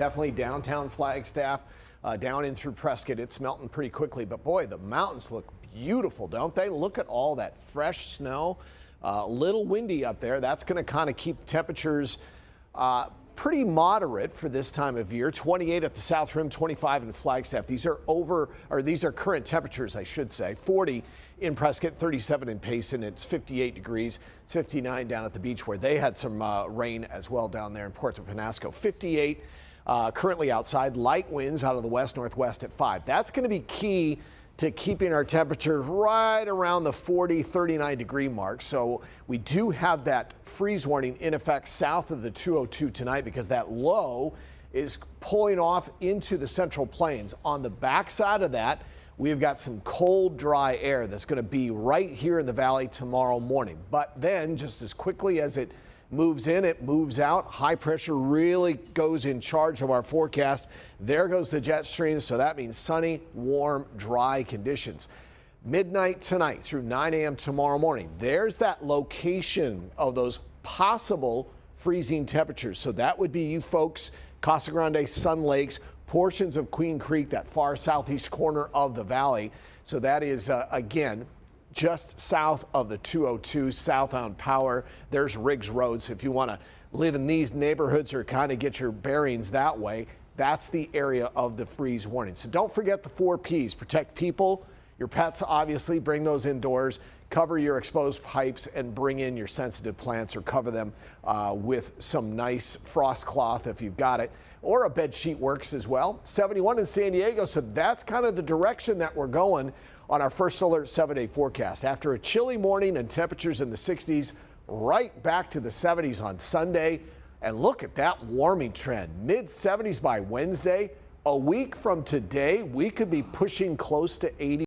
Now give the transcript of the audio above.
Definitely downtown Flagstaff, down in through Prescott. It's melting pretty quickly, but boy, the mountains look beautiful, don't they? Look at all that fresh snow. A little windy up there. That's going to kind of keep temperatures pretty moderate for this time of year. 28 at the South Rim, 25 in Flagstaff. These are current temperatures, I should say. 40 in Prescott, 37 in Payson. It's 58 degrees. It's 59 down at the beach where they had some rain as well down there in Puerto Penasco. 58 currently outside. Light winds out of the west-northwest at 5. That's going to be key to keeping our temperatures right around the 40, 39 degree mark. So we do have that freeze warning in effect south of the 202 tonight because that low is pulling off into the Central Plains. On the backside of that, we've got some cold, dry air that's going to be right here in the valley tomorrow morning. But then just as quickly as it moves in, it moves out. High pressure really goes in charge of our forecast. There goes the jet stream, so that means sunny, warm, dry conditions. Midnight tonight through 9 a.m. tomorrow morning, there's that location of those possible freezing temperatures. So that would be you folks, Casa Grande, Sun Lakes, portions of Queen Creek, that far southeast corner of the valley. So that is, again, just south of the 202, southbound power. There's Riggs Road. So if you want to live in these neighborhoods or kind of get your bearings that way, that's the area of the freeze warning. So don't forget the 4 Ps. Protect people, your pets, obviously, bring those indoors, cover your exposed pipes, and bring in your sensitive plants or cover them with some nice frost cloth if you've got it, or a bed sheet works as well. 71 in San Diego, so that's kind of the direction that we're going on our first alert 7-day forecast. After a chilly morning and temperatures in the 60s, right back to the 70s on Sunday. And look at that warming trend. Mid 70s by Wednesday. A week from today, we could be pushing close to 80.